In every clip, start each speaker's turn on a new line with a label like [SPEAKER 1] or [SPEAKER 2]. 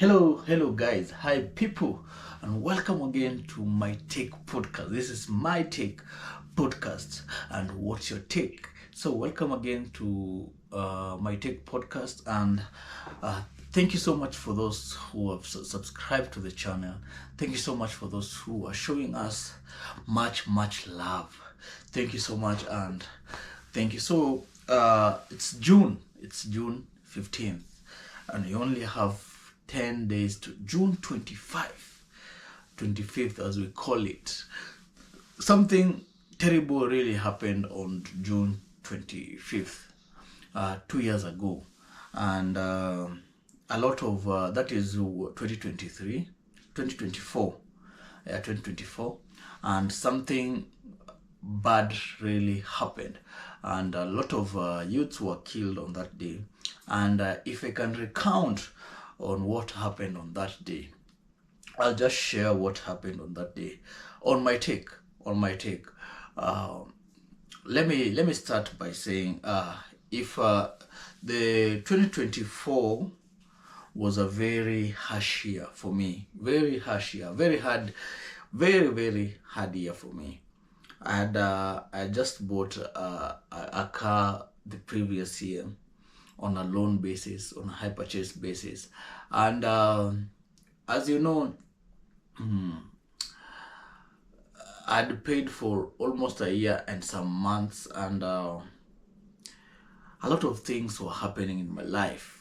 [SPEAKER 1] Hello guys, hi people, and welcome again to my take podcast. This is my take podcast, and what's your take? So welcome again to my take podcast, and uh, thank you so much for those who have subscribed to the channel. Thank you so much for those who are showing us much love. Thank you so much, and thank you. So it's June. It's June 15th, and you only have 10 days to June 25th as we call it. Something terrible really happened on June 25th, 2 years ago. And a lot of, that is 2023, 2024, 2024. And something bad really happened. And a lot of youths were killed on that day. And if I can recount on what happened on that day, I'll just share what happened on that day on my take. Let me start by saying, if the 2024 was a very harsh year for me, very harsh year, very very hard year for me. I just bought a car the previous year on a loan basis, on a high purchase basis. And as you know, I'd paid for almost a year and some months, and a lot of things were happening in my life.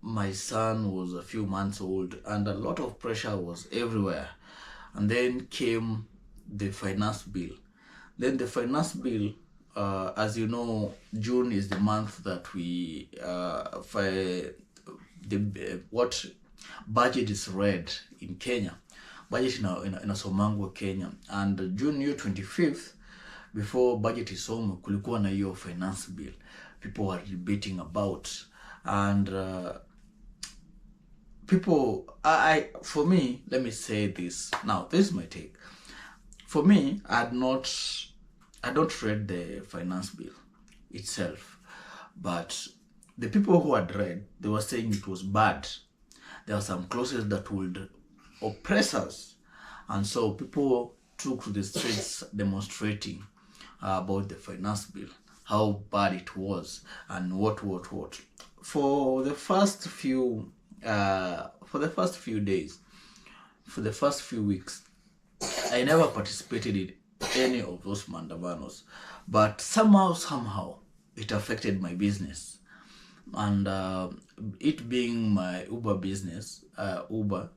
[SPEAKER 1] My son was a few months old, and a lot of pressure was everywhere. And then came the finance bill. Then the finance bill, as you know, June is the month that we what budget is read in Kenya. Budget inasomangwa Kenya, and June hiyo 25th, before budget isomwe, kulikuwa na hiyo finance bill people were debating about. And for me, let me say this now, this is my take. For me, I don't read the finance bill itself, but the people who had read, they were saying it was bad. There were some clauses that would oppress us, and so people took to the streets demonstrating about the finance bill, how bad it was, and what. For the first few days, for the first few weeks, I never participated in any of those mandamanos, but somehow it affected my business. And it being my Uber business, Uber,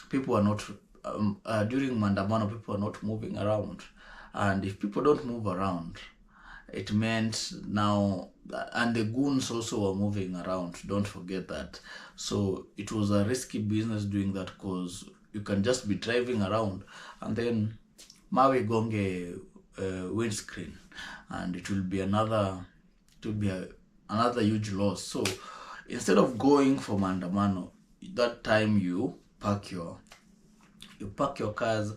[SPEAKER 1] people are not during mandamano, people are not moving around. And if people don't move around, it meant now, and the goons also were moving around, don't forget that. So it was a risky business doing that, because you can just be driving around and then mawe gonge windscreen, and it will be another huge loss. So instead of going for mandamano, that time you park your cars,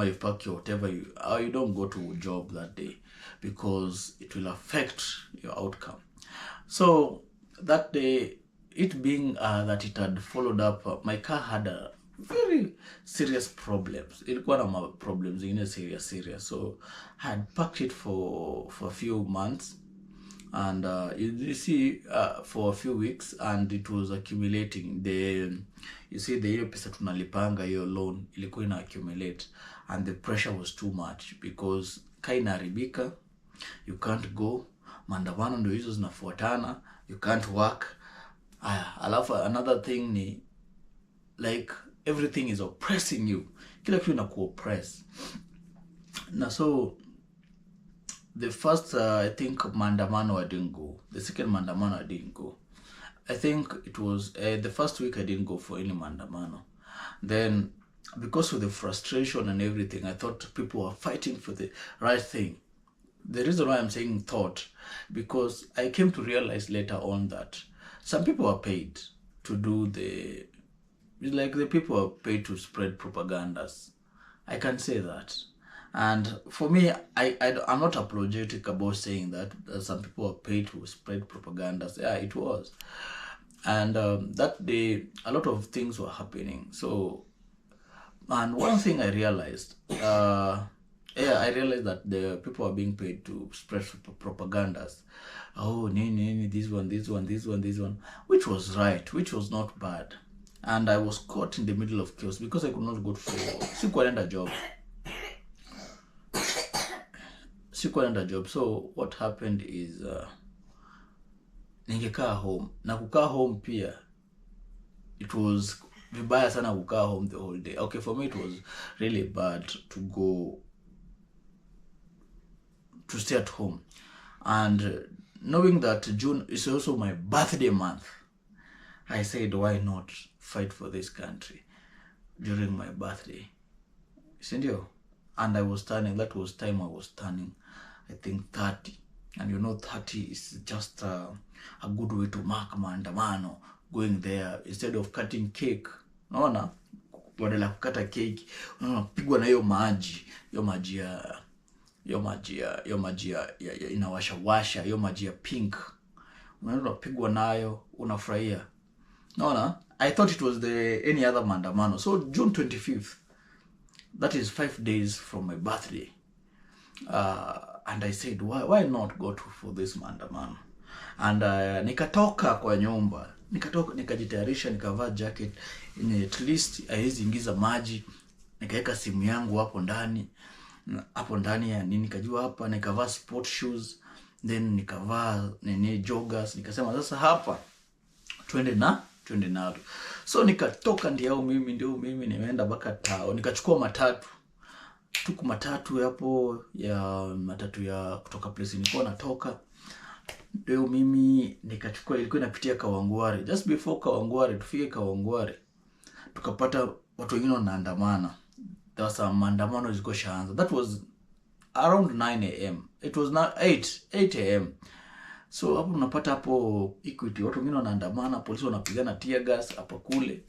[SPEAKER 1] you park your whatever you don't go to job that day, because it will affect your outcome. So that day, it being that it had followed up, my car had a very serious problems. Ilikuwa na problems in a serious. So I had parked it for a few months, and you see, for a few weeks, and it was accumulating. The hiyo pesa tunalipanga hiyo loan ilikuwa ina accumulate, and the pressure was too much, because kaina haribika, you can't go, mandamano ndio hizo zinafuatana, you can't work. Alafu another thing ni like everything is oppressing you, kila kitu inakuoppress. Na so the first I think mandamano I didn't go. The second mandamano I didn't go. I think it was the first week I didn't go for any mandamano. Then, because of the frustration and everything, I thought people were fighting for the right thing. The reason why I'm saying thought, because I came to realize later on that some people are paid to do the people are paid to spread propagandas. I can say that. And for me, I'm not apologetic about saying that some people are paid to spread propagandas. Yeah, it was. And that day a lot of things were happening. So, and one thing I realized, I realized that the people are being paid to spread propagandas. Oh, nini, this one, this one, this one, this one, which was right, which was not bad. And I was caught in the middle of chaos because I could not go for sikuenda job. So what happened is ningekaa home, na kukaa home pia it was vibaya sana kukaa home the whole day. Okay, for me it was really bad to stay at home. And knowing that June is also my birthday month, I said, why not fight for this country during my birthday? Sindio? And I was turning, that was time I was turning, I think 30. And you know, 30 is just a good way to mark maandamano, going there instead of cutting cake. Unaona, badala kukata cake unapigwa na hiyo maji inawasha hiyo maji ya pink, unapigwa nayo, unafurahia. Unaona, I thought it was any other maandamano. So June 25th, that is 5 days from my birthday, and I said, why not go for this maandamano? And nikatoka kwa nyumba, nikajitayarisha, nikavaa jacket in at least haiwezi ingiza maji, nikaweka simu yangu hapo ndani ya nini, nikajua hapa, nikavaa sport shoes, then nikavaa joggers, nikasema sasa hapa twende nalo. So nikatoka ndio mimi nimeenda mpaka tao, nikachukua matatu. Tuku matatu hapo ya kutoka place nilikuwa natoka. Ndio mimi nikachukua, ilikuwa inapitia Kawangware. Just before Kawangware, tufike Kawangware, tukapata watu wengine wanaandamana. There was some maandamano zilikuwa shaanza. That was around 9 am. It was not 8 am. So hapo unapata hapo Equity, watu wengine wanaandamana, polisi wanapigana tear gas hapa kule.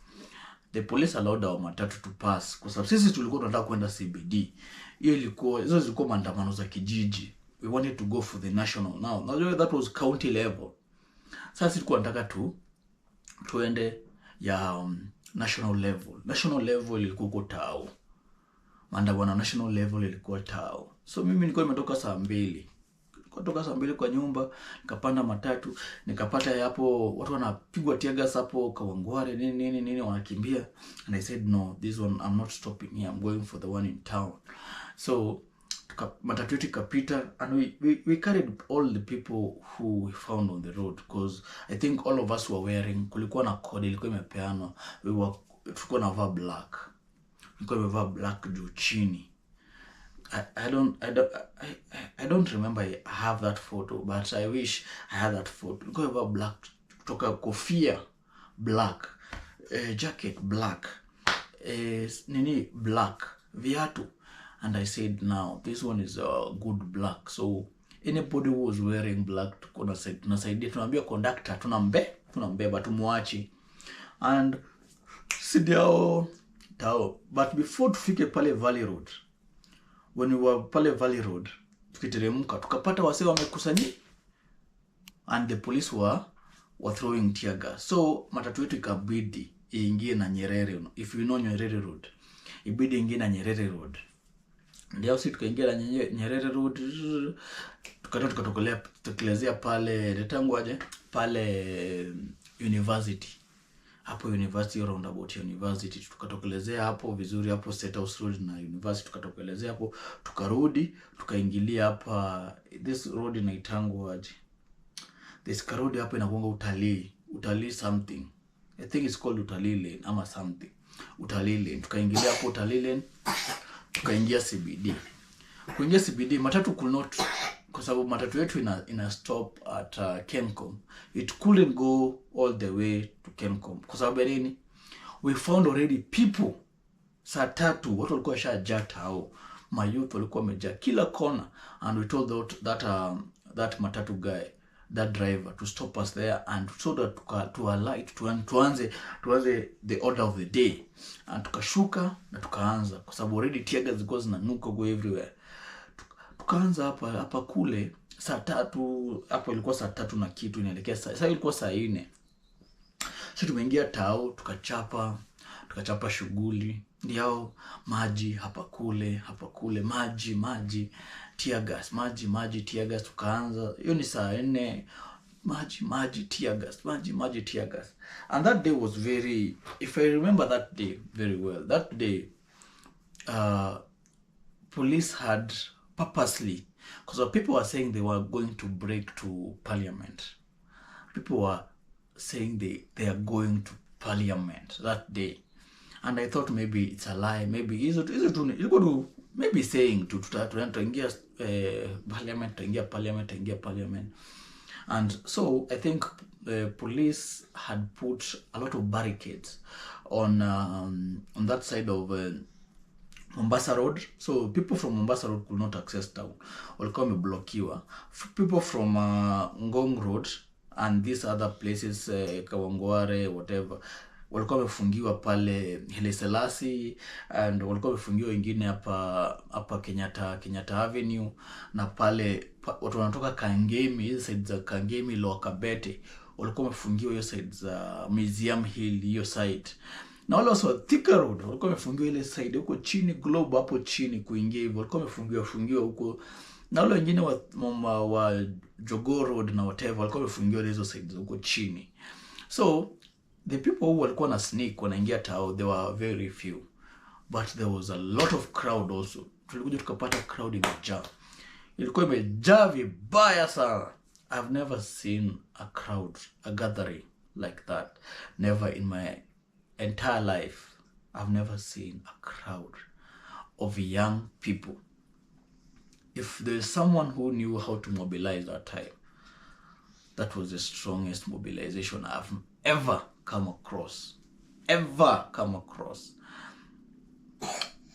[SPEAKER 1] The police allowed our matatu to pass kwa sababu sisi tulikuwa tunataka kwenda CBD. Hizo zilikuwa maandamano za kijiji. We wanted to go for the national. Now that was county level. Sasa tulikuwa tunataka tuende ya national level. National level ilikuwa huko Tao. Maandamano national level ilikuwa Tao. So mimi nilikuwa nimetoka saa 2. Kutoka saa 2 kwa nyumba, nikapanda matatu, nikapata hapo watu wanapigwa tear gas hapo Kawangware, nini wanakimbia. And I said, no, this one I'm not stopping here, I'm going for the one in town. So matatu yetu ikapita, and we carried all the people who we found on the road, because I think all of us were wearing, kulikuwa na code ilikuwa imepeanwa, tulikuwa navaa black. Tulikuwa tumevaa black juu chini. I don't remember I have that photo, but I wish I had that photo. Tulikuwa tumevaa black, kutoka kofia black, jacket black, black, viatu. And I said, now this one is a good black. So anybody who was wearing black, tunasaidia, tunaambia conductor tunambeba tumuachi. And sidiao Tao. But before tufike pale Valley Road, when we were pale Valley Road, tukiteremka tukapata wase wamekusanyika, and the police were throwing tear gas. So matatu yetu ikabidi iingie na Nyerere. If you know Nyerere Road, ibidi ingie na Nyerere Road. Ndio sisi tukaingia na Nyerere Road, tukatokelezea pale letangu aje pale University. Hapo University, roundabout University, tukatokelezea hapo vizuri, hapo State House Road na University, tukatokelezea hapo, tukarudi, tukaingilia hapa this road inaitangwa aje. This road hapo inakuanga utalii something. I think it's called Utalii Lane ama something. Utalii Lane. Tukaingilia hapo Utalii Lane, tukaingia CBD. Kuingia CBD matatu could not, kwa sababu matatu yetu ina stop at Kencom. It couldn't go all the way to Kencom. Kwa sababu nini? We found already people. Saa 3 watu walikuwa shajaa Tao. Mayouth walikuwa wamejaa kila corner, and we told that matatu guy, that driver, to stop us there, and so that to alight, tuanze the order of the day. And tukashuka na tukaanza, kwa sababu already tear gas zilikuwa zinanuka go everywhere. Tukaanza hapa kule saa 3, hapo ilikuwa saa 3 na kitu inaelekea sasa ilikuwa saa 4. So tumeingia tao, tukachapa shughuli. Ndio maji hapa kule, maji tear gas, maji tear gas. Tukaanza, hiyo ni saa 4, maji tear gas. And that day was very, if I remember that day very well, that day police had purposely, because people were saying they were going to break to parliament. People were saying they are going to parliament that day, and I thought maybe it's a lie. Maybe is it to maybe saying to ingia parliament. And so I think the police had put a lot of barricades on that side of Mombasa Road. So people from Mombasa Road could not access town. Walikuwa wameblokiwa. People from Ngong Road and these other places, Kawangware, whatever, walikuwa wamefungiwa pale Haile Selassie, and walikuwa wamefungiwa wengine hapa Kenyatta Avenue, na pale watu wanatoka Kangemi, hizo side za Kangemi, Lower Kabete, walikuwa wamefungiwa hiyo side za Museum Hill, hiyo side. Na wale wa Thika Road walikuwa wamefungiwa ile side huko chini, Globe hapo chini kuingia hivyo, walikuwa wamefungiwa huko. Na wale wengine wa Jogoo Road na whatever walikuwa wamefungiwa hizo sides huko chini. So the people who walikuwa na sneak wanaingia tao, they were very few, but there was a lot of crowd also. Tulikuja tukapata crowd imejaa, ilikuwa imejaa vibaya sana. I've never seen a gathering like that. Never in my entire life. I've never seen a crowd of young people. If there's someone who knew how to mobilize that time, that was the strongest mobilization I've ever come across.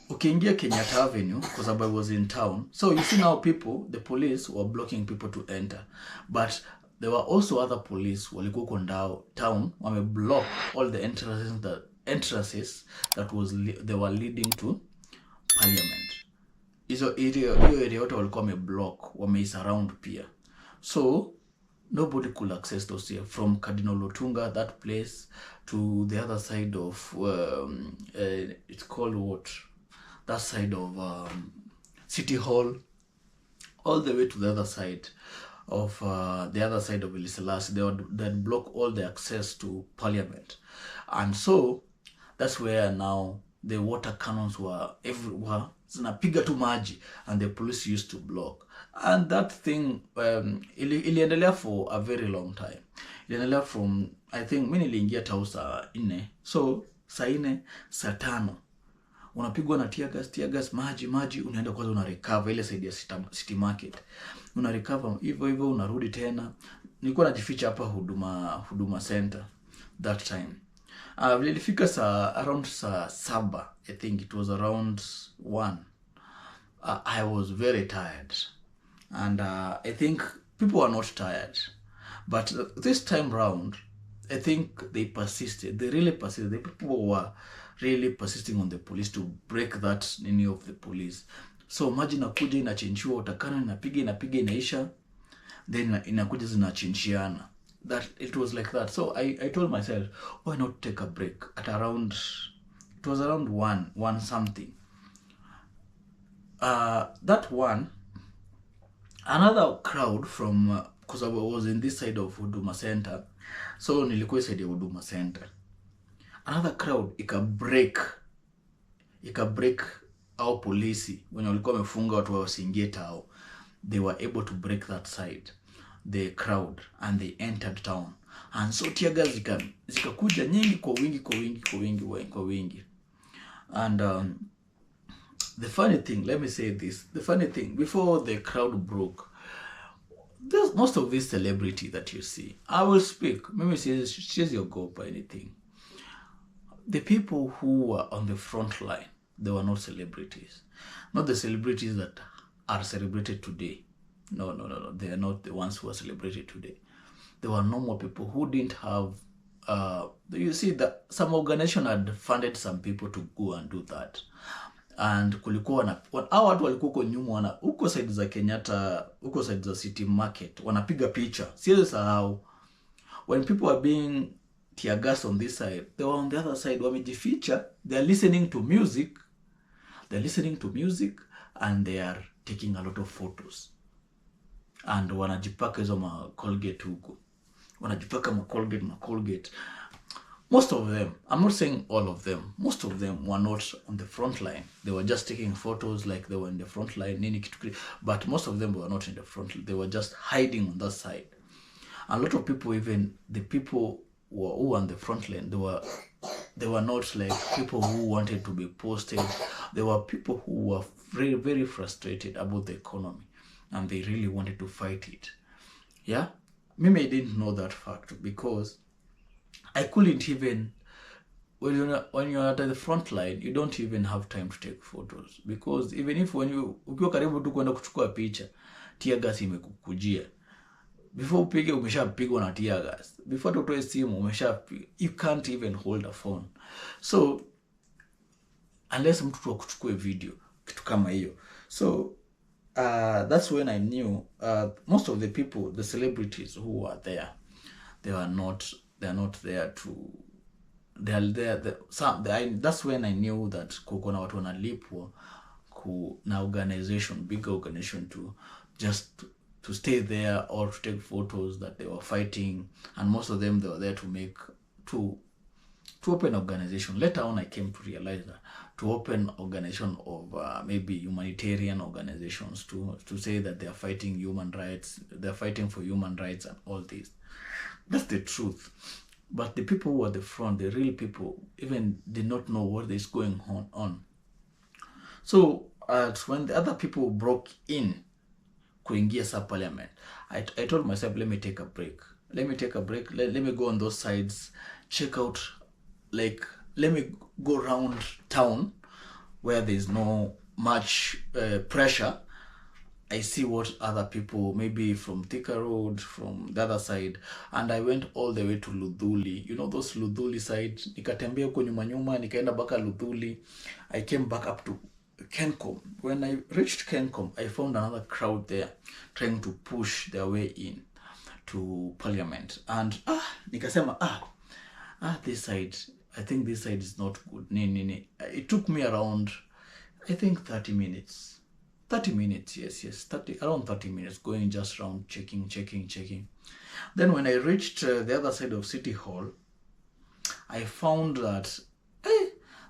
[SPEAKER 1] Ukiingia Kenyatta Avenue, because I was in town. So you see now the police were blocking people to enter. But there were also other police walikuwa huko town, wameblock all the entrances that they were leading to parliament. Hiyo area yote walikuwa wameblock, wamesurround pia. So nobody could access those here, from Cardinal Otunga, that place, to the other side of it's called what? That side of City Hall, all the way to the other side of Haile Selassie. They block all the access to parliament. And so that's where now the water cannons were everywhere, zinapiga tu maji, and the police used to block. And that thing iliendelea for a very long time. Iliendelea from, I think mimi niliingia tao saa 4, so saa 4 saa 5 unapigwa na tear gas, maji, unaenda kwanza una recover ile side ya City Market, una recover hivyo unarudi tena. Nilikuwa najificha hapa huduma center that time. Nilifika around saa 7, I think it was around 1. I was very tired, and I think people were not tired, but this time round I think they persisted. They really persisted. The people were really persisting on the police to break that any of the police. So maji nakuja inachinchiwa, utakana inapiga inaisha, then inakuja zinachinchiana. That it was like that. So I told myself, why not take a break at around, it was around 1 something. That one, another crowd from, because I was in this side of Huduma Center, so nilikuwa side ya Huduma Center, another crowd ikabreak au polisi wenye walikuwa wamefunga watu wasiingie tao. They were able to break that side, the crowd, and they entered town. And so tear gas zikakuja nyingi kwa wingi. And the funny thing, let me say this, the funny thing, before the crowd broke, there's most of this celebrity that you see. I will speak, maybe she's your go by anything. The people who were on the front line, they were not celebrities. Not the celebrities that are celebrated today. No. They are not the ones who are celebrated today. They were normal people who didn't have, you see that some organization had funded some people to go and do that. And kulikuwa na hao watu walikuwa huko nyuma, huko side za Kenyatta, huko side za City Market, wanapiga picha. Siwezi sahau when people are being tear gas on this side, they were on the other side, wamejificha, they are listening to music, and they are taking a lot of photos, and wanajipaka hizo ma Colgate huko, wanajipaka ma Colgate. Most of them, I'm not saying all of them, most of them were not on the front line. They were just taking photos like they were in the front line, but most of them were not in the front line. They were just hiding on that side. A lot of people, even the people who were on the front line, they were not like people who wanted to be posted. They were people who were very, very frustrated about the economy, and they really wanted to fight it. Yeah, maybe I didn't know that fact, because I couldn't even, when you're at the front line, you don't even have time to take photos, because even if ukiwa karibu tu kwenda kuchukua picha, tear gas imekukujia. Before upige umeshapigwa na tear gas. Before utoe simu umeshapigwa. You can't even hold a phone. So unless mtu akuchukue video, kitu kama hiyo. So that's when I knew most of the people, the celebrities who were there, they're not there to, that's when I knew that kuko na watu wanalipwa na organization, big organization, to just to stay there or to take photos that they were fighting, and most of them, they were there to open organization. Later on, I came to realize that to open organization of maybe humanitarian organizations to say that they are fighting human rights, they're fighting for human rights and all this. That's the truth. But the people who were at the front, the real people, even did not know what is going on. So when the other people broke in, kuingia sa parliament, I told myself, let me take a break. Let me go on those sides, check out, like, let me go around town where there's no much pressure. I see what other people, maybe from Thika Road, from the other side, and I went all the way to Ludhuli. You know those Ludhuli side? Nikatembea huko nyuma, nikaenda baka Ludhuli. I came back up to Kencom. When I reached Kencom, I found another crowd there trying to push their way in to parliament. And nikasema, this side, I think this side is not good. It took me around, I think 30 minutes. 30 minutes, yes, around 30 minutes, going just around checking. Then when I reached the other side of City Hall, I found that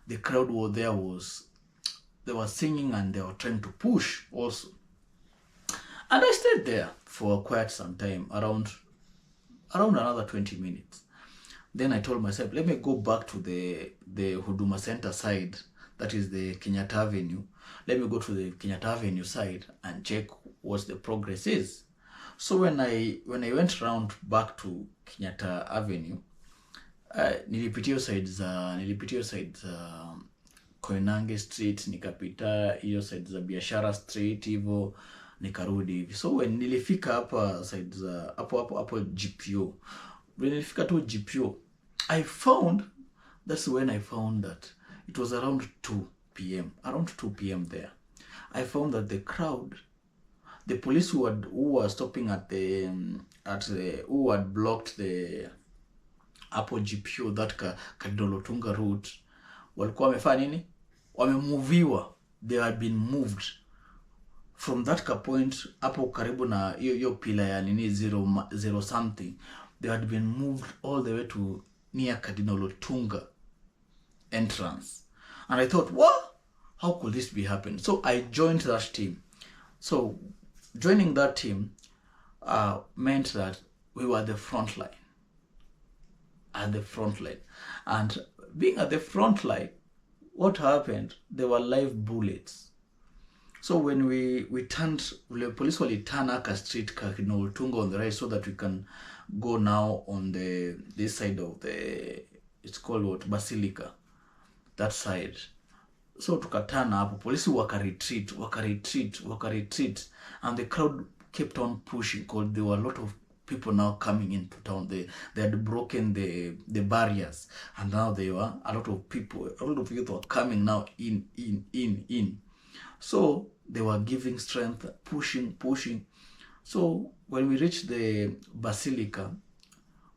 [SPEAKER 1] the crowd they were singing and they were trying to push also. And I stayed there for quite some time, around another 20 minutes. Then I told myself, let me go back to the Huduma Center side, that is the Kenyatta Avenue. Let me go to the Kenyatta Avenue side and check what the progress is. So when I went around back to Kenyatta Avenue, nilipitia side za Koinange Street, nikapita hiyo side za Biashara Street hivyo, nikarudi hivi. So when nilifika hapa side za hapo GPO, when nilifika tu GPO, that's when I found that it was around 2 p.m. there. I found that the crowd, the police who were stopping who had blocked the Apo GPO, that Kadolotunga route, walikuwa wamefanya nini? Wamemoviwa. They had been moved from that point hapo karibu na hiyo pila ya nini 0 something. They had been moved all the way to near Kadolotunga entrance. And I thought, what? How could this be happening? So I joined that team. So joining that team meant that we were at the front line. And being at the front line, what happened? There were live bullets. So when we turned, the police will turn Aka Street, Tunga on the right, so that we can go now on this side of it's called what? Basilica. That side. So tukatana hapo, polisi waka retreat, and the crowd kept on pushing, because there were a lot of people now coming into town. They had broken the barriers, and now there were a lot of people were coming now in. So they were giving strength, pushing. So when we reached the Basilica,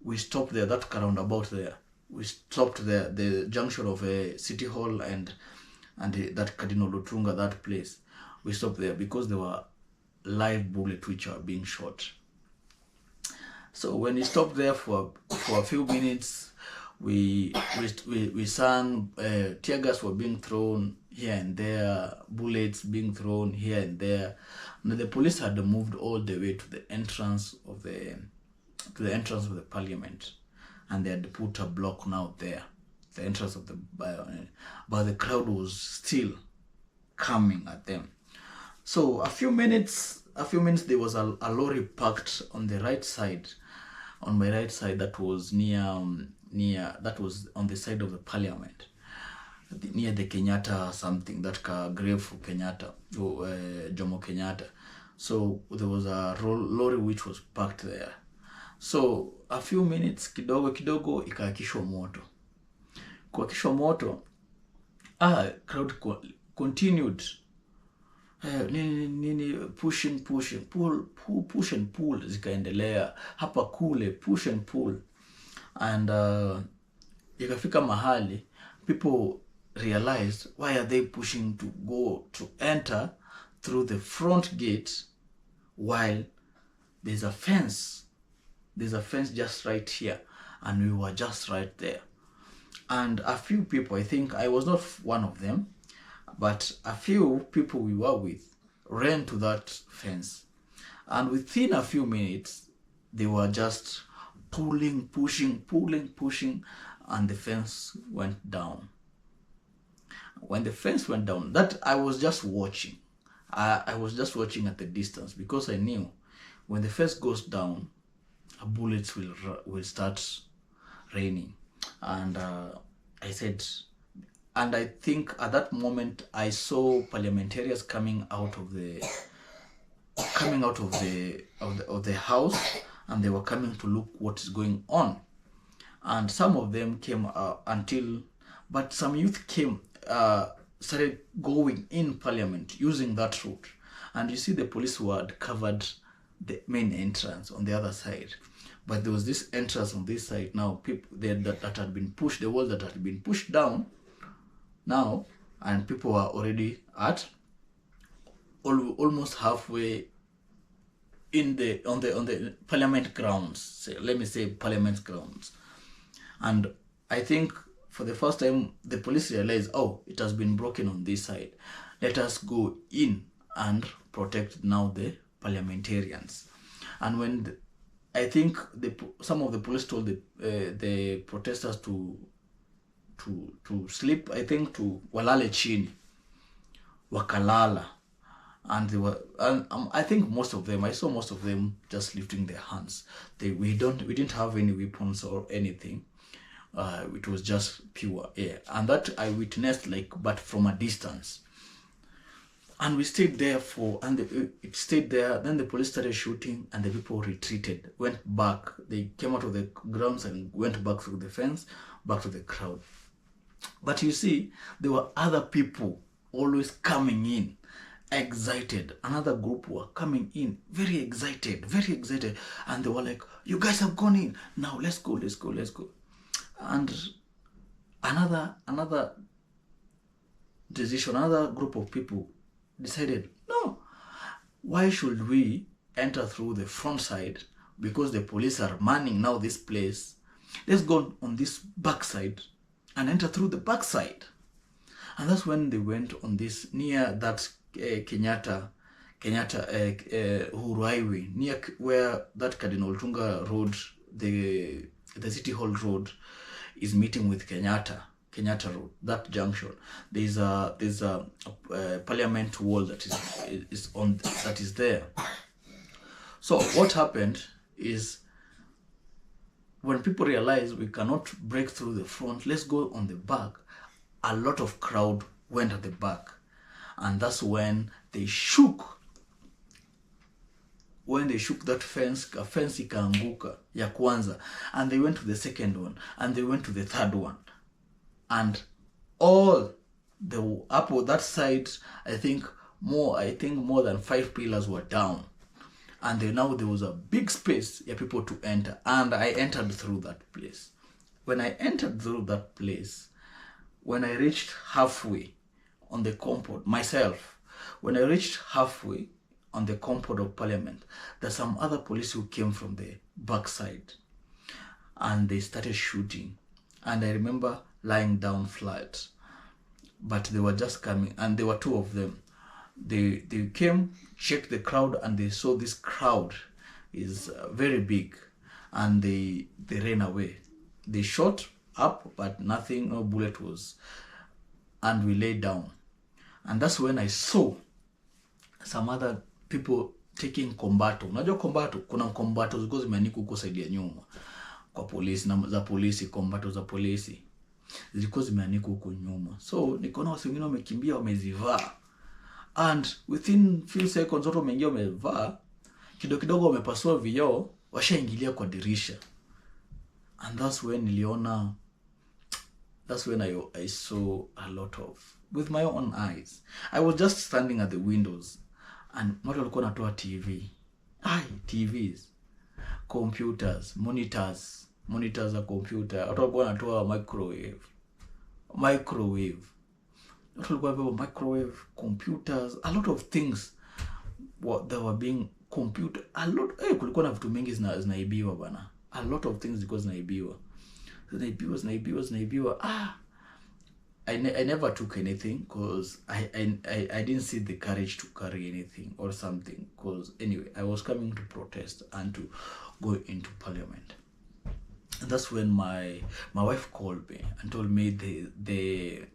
[SPEAKER 1] we stopped there, that roundabout there. we stopped there, the junction of a city hall and that Cardinal Lutunga, that place. We stopped there because there were live bullets which were being shot. So when we stopped there for a few minutes, we sang, tear gas were being thrown here and there, bullets being thrown here and there. And the police had moved all the way to the entrance of the parliament, and they had put a block now there, the entrance of the but the crowd was still coming at them. So a few minutes there was a lorry parked on the right side, on my right side, that was that was on the side of the parliament, near the Kenyatta something, that grave for Kenyatta, Jomo Kenyatta. So there was a lorry which was parked there. So a few minutes, kidogo ikaakishwa moto. Kuakishwa moto, crowd continued push and pull, zikaendelea hapa kule, push and pull, and ikafika mahali people realized, why are they pushing to enter through the front gate while there's a fence just right here, and we were just right there. And a few people, I think I was not one of them, but a few people we were with ran to that fence, and within a few minutes they were just pushing, and the fence went down. When the fence went down, that I was just watching. I was just watching at the distance, because I knew when the fence goes down, bullets will start raining. And I said, and I think at that moment I saw parliamentarians coming out of the house, and they were coming to look what is going on. And some of them came but some youth came, started going in parliament using that route. And you see the police who had covered the main entrance on the other side, but there was this entrance on this side. Now people that had been pushed, the wall that had been pushed down now, and people were already at almost halfway on the parliament grounds. Let me say parliament grounds. And I think for the first time the police realized, oh, it has been broken on this side, let us go in and protect now the parliamentarians. And when I think some of the police told the protesters to sleep, I think to walale chini, wakalala, and they were, and I think I saw most of them just lifting their hands. We didn't have any weapons or anything. It was just pure air, and that I witnessed, but from a distance. And we stayed there it stayed there. Then the police started shooting, and the people retreated, went back. They came out of the grounds and went back through the fence, back to the crowd. But you see, there were other people always coming in, excited. Another group were coming in, very excited, and they were like, "You guys have gone in, now let's go." And another decision, another group of people decided, no, why should we enter through the front side, because the police are manning now this place? Let's go on this back side and enter through the back side. And that's when they went on this, near that Kenyatta Uhuru Highway, near where that Cardinal Lutunga Road, the City Hall Road, is meeting with Kenyatta Road, that junction. There's a parliament wall that is there. So what happened is, when people realized we cannot break through the front, let's go on the back, a lot of crowd went at the back. And that's when they shook. When they shook that fence, a fence ikaanguka ya kwanza, and they went to the second one, and they went to the third one, and all the up that side, I think more than 5 pillars were down, and now there was a big space for people to enter, and I entered through that place. when I entered through that place, when I reached halfway on the compound, when I reached halfway on the compound of Parliament, there's some other police who came from the backside and they started shooting. And I remember lying down flat, but they were just coming, and there were two of them. They came, checked the crowd, and they saw this crowd is very big, and they ran away. They shot up, but nothing, no bullet was, and we lay down. And that's when I saw some other people taking combato. Unajua combato, kuna combato ziko zimeanikwa huko side ya nyuma kwa polisi, na za polisi, combato za polisi zilikuwa zimeanikwa huko nyuma. So nikaona watu wengine wamekimbia wamezivaa, and within few seconds watu wameingia wamevaa, kidogo wamepasua vioo, washaingilia kwa dirisha. And that's when I saw a lot of, with my own eyes. I was just standing at the windows, and watu walikuwa wanatoa TV. TVs, computers, monitors za computer. Watu walikuwa wanatoa microwave. Watu walikuwa wanatoa microwave, computers, a lot of things. They were being computer. Kulikuwa na vitu mingi zinaibiwa bana. A lot of things because zinaibiwa. I never took anything because I didn't see the courage to carry anything or something, because anyway, I was coming to protest and to go into Parliament. And that's when my wife called me and told me they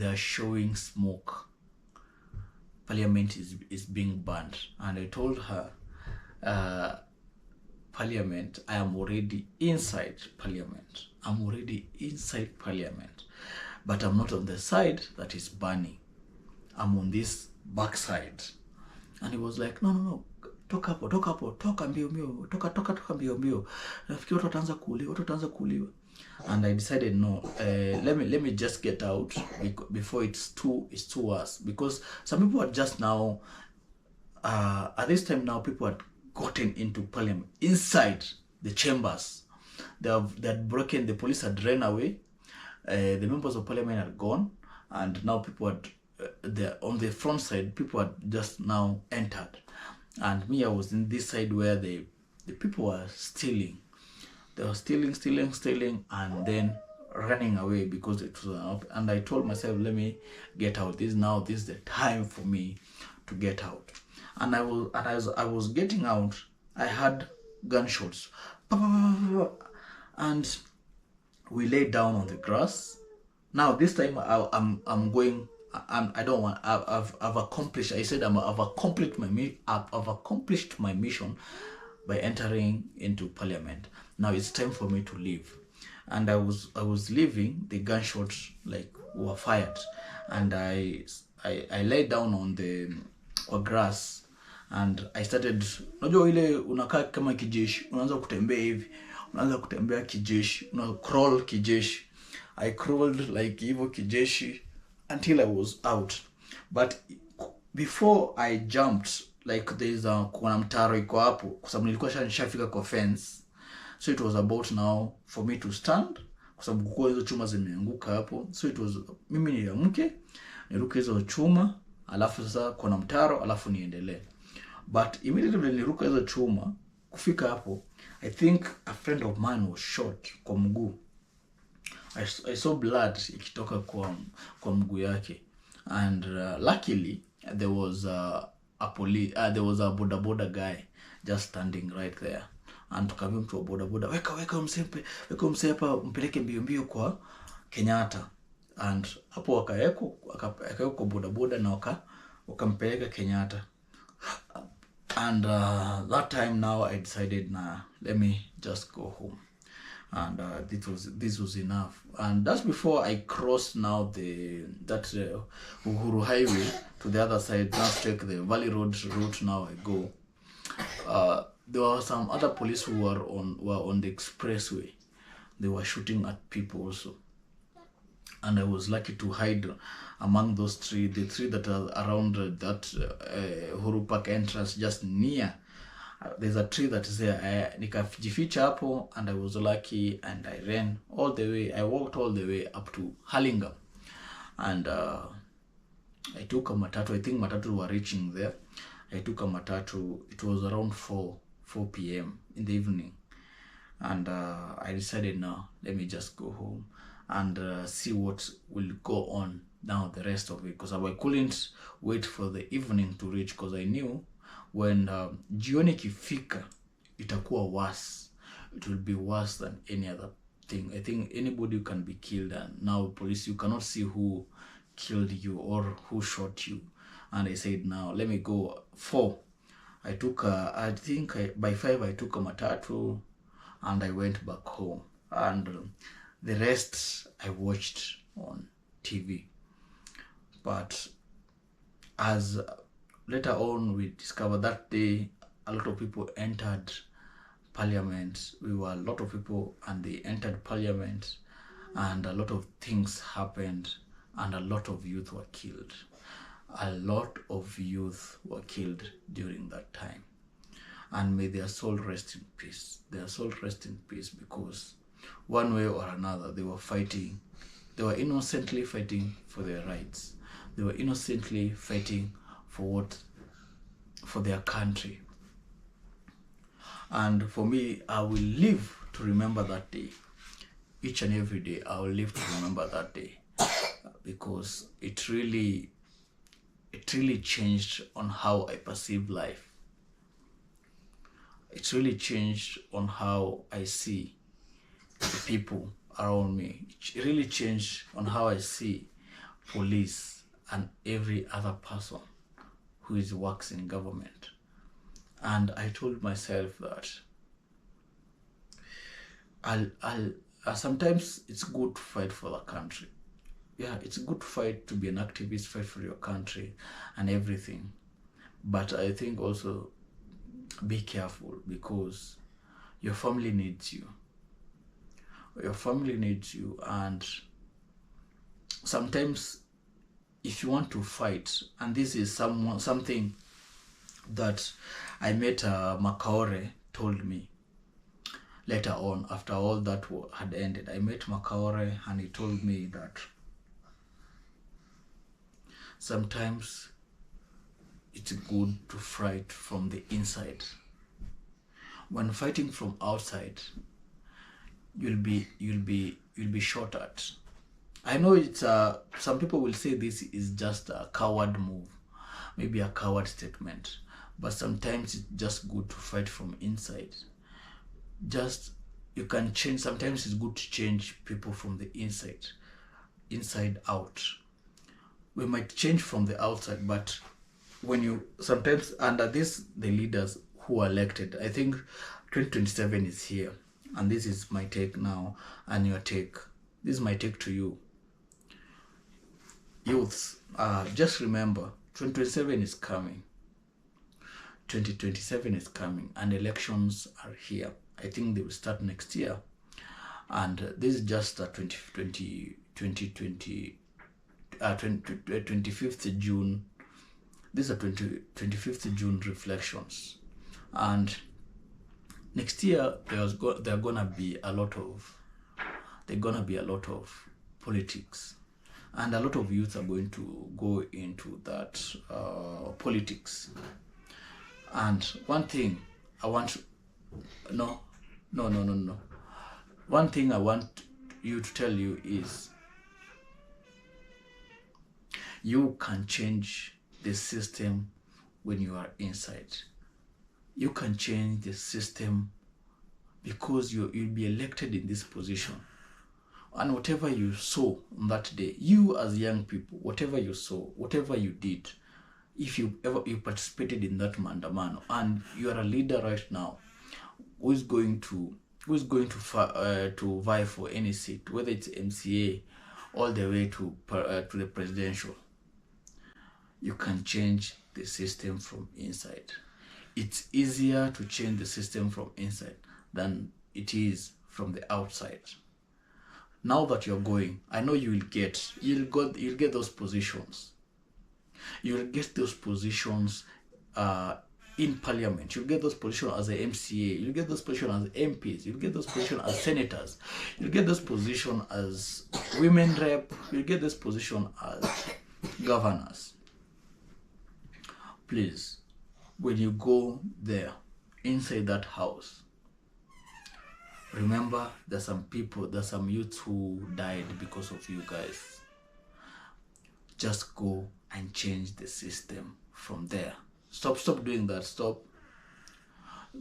[SPEAKER 1] are showing smoke. Parliament is being burned. And I told her, Parliament, I am already inside Parliament. But I'm not on the side that is burning. I'm on this back side. And he was like, no, toka mbio, toka mbio. Nafikiri watu wataanza kuuliwa. And I decided, no, let me just get out before it's too worse. Because some people are just now, at this time now, people had gotten into Parliament, inside the chambers. They had broken, the police had ran away, the members of Parliament had gone, and now people had, on the front side, people had just now entered. And me, I was in this side where the people were stealing. They were stealing, and then running away because it was up. And I told myself, let me get out. This is the time for me to get out. And as I was getting out, I heard gunshots, and we lay down on the grass. Now this time I'm going. I've accomplished. I said I've accomplished my mission by entering into Parliament. Now it's time for me to leave. And I was leaving. The gunshots were fired, and I lay down on the grass. And I started, unajua ile unakaa kama kijeshi, unaanza kutembea hivi, unaanza kutembea kijeshi, crawl kijeshi. I crawled like hivyo kijeshi until I was out. But before I jumped, kuna mtaro iko hapo, kwa sababu nilikuwa nishafika kwa fence. So it was about now for me to stand, kwa sababu kwa hizo chuma zimeanguka hapo. So it was mimi niamke, niruke hizo chuma, alafu sasa kuna mtaro, alafu niendelee. But immediately niruka hizo chuma, kufika hapo, I think a friend of mine was shot kwa mguu. I saw blood ikitoka kwa mguu yake. And luckily there was a boda guy just standing right there. And tukamwambia mtu wa boda, weka mse hapa, mpeleke mbio kwa Kenyatta. And hapo akaweko kwa boda na wakampeleka Kenyatta. And that time now I decided, let me just go home. And this was enough. And that's before I crossed now that Uhuru Highway to the other side. Now take the Valley Road route. Now I go. There were some other police who were on the expressway. They were shooting at people also. And I was lucky to hide among those the three that are around that Uhuru Park entrance, just near. There's a tree that is there. Nikajificha hapo, and I was lucky, and I ran all the way. I walked all the way up to Hurlingham, and I took a matatu. I think matatu were reaching there. I took a matatu. It was around 4 p.m. in the evening, and I decided, now let me just go home and see what will go on now the rest of it, because I couldn't wait for the evening to reach, because I knew when jioni kifika itakuwa worse. It will be worse than any other thing. I think anybody can be killed, and now police, you cannot see who killed you or who shot you. And I said, now let me go. 4, I took I think by 5 I took a matatu, and I went back home, and the rest I watched on TV. But as later on we discovered, that day a lot of people entered parliament. We were a lot of people, and they entered parliament, and a lot of things happened, and a lot of youth were killed. A lot of youth were killed during that time, and may their soul rest in peace. Their soul rest in peace, because one way or another they were fighting. They were innocently fighting for their rights. They were innocently fighting for their country. And for me, I will live to remember that day. Each and every day I will live to remember that day, because it really changed on how I perceive life. It really changed on how I see the people around me. It really changed on how I see police and every other person who works in government. And I told myself that sometimes it's good to fight for the country. Yeah, it's good to fight, to be an activist, fight for your country and everything. But I think also be careful, because your family needs you. Your family needs you, and sometimes if you want to fight, and this is something that I met Makaore told me later on, after all that had ended. I met Makaore, and he told me that sometimes it's good to fight from the inside. When fighting from outside, you'll be shot at. I know it's some people will say this is just a coward move, maybe a coward statement, but sometimes it's just good to fight from inside. Just, you can change. Sometimes it's good to change people from the inside out. We might change from the outside, but when you sometimes under this, the leaders who are elected, I think 2027 is here, and this is my take now, and your take. This is my take to you, youths. Just remember, 2027 is coming. 2027 is coming, and elections are here. I think they will start next year, and this is just a 25th June. These are 25th June reflections, and next year there's gonna be a lot of politics, and a lot of youth are going to go into that politics. And one thing I want one thing I want you to tell you is, you can change the system when you are inside. You can change the system, because you'll be elected in this position. And whatever you saw on that day, you as young people, whatever you saw, whatever you did, if you participated in that mandamano, and you are a leader right now, who is going to vie for any seat, whether it's MCA all the way to the presidential, you can change the system from inside. It's easier to change the system from inside than it is from the outside. Now that you're going, I know you'll get those positions. You'll get those positions in parliament, you'll get those positions as a MCA, you'll get those positions as MPs, you'll get those positions as senators, you'll get those positions as women rep, you'll get this position as governors. Please, when you go there, inside that house, remember there's some people, there's some youths who died because of you guys. Just go and change the system from there. Stop doing that. Stop.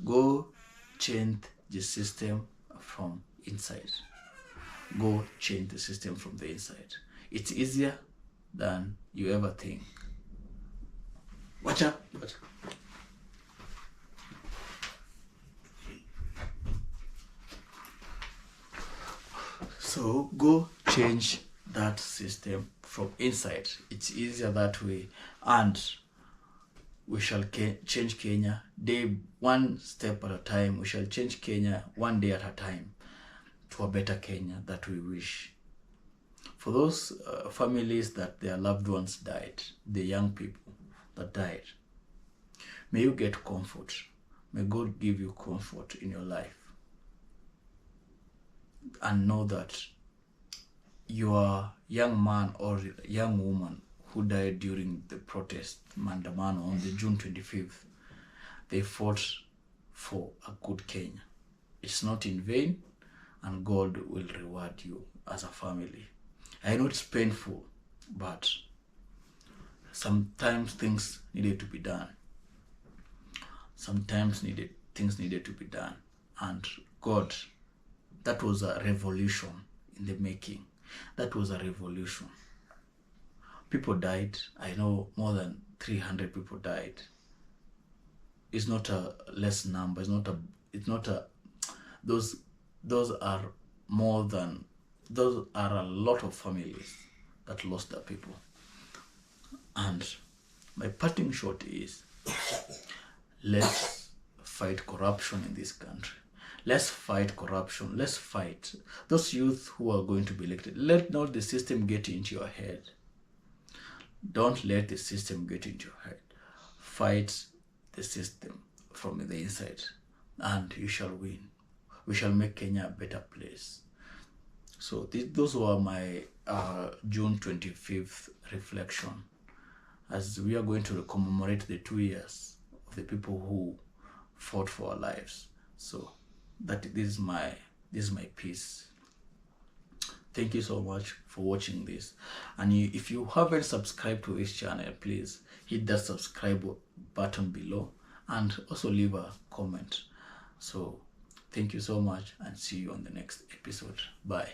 [SPEAKER 1] Go change the system from inside. Go change the system from the inside. It's easier than you ever think. Watch out. So go change that system from inside. It's easier that way, and we shall change Kenya day one step at a time. We shall change Kenya one day at a time to a better Kenya that we wish. For those families that their loved ones died, the young people that died, may you get comfort. May God give you comfort in your life. And know that your young man or young woman who died during the protest, Mandamano, on the June 25th, they fought for a good Kenya. It's not in vain, and God will reward you as a family. I know it's painful, but sometimes things needed to be done. Things needed to be done. And God, that was a revolution in the making. That was a revolution. People died. I know more than 300 people died. It's not a less number. Those are a lot of families that lost their people. And my parting shot is, let's fight corruption in this country. Let's fight corruption. Let's fight those youth who are going to be elected. Let not the system get into your head. Don't let the system get into your head. Fight the system from the inside, and you shall win. We shall make Kenya a better place. So those were my June 25th reflection, as we are going to commemorate the 2 years of the people who fought for our lives. So this is my piece. Thank you so much for watching this. And if you haven't subscribed to this channel, please hit that subscribe button below and also leave a comment. So thank you so much, and see you on the next episode. Bye.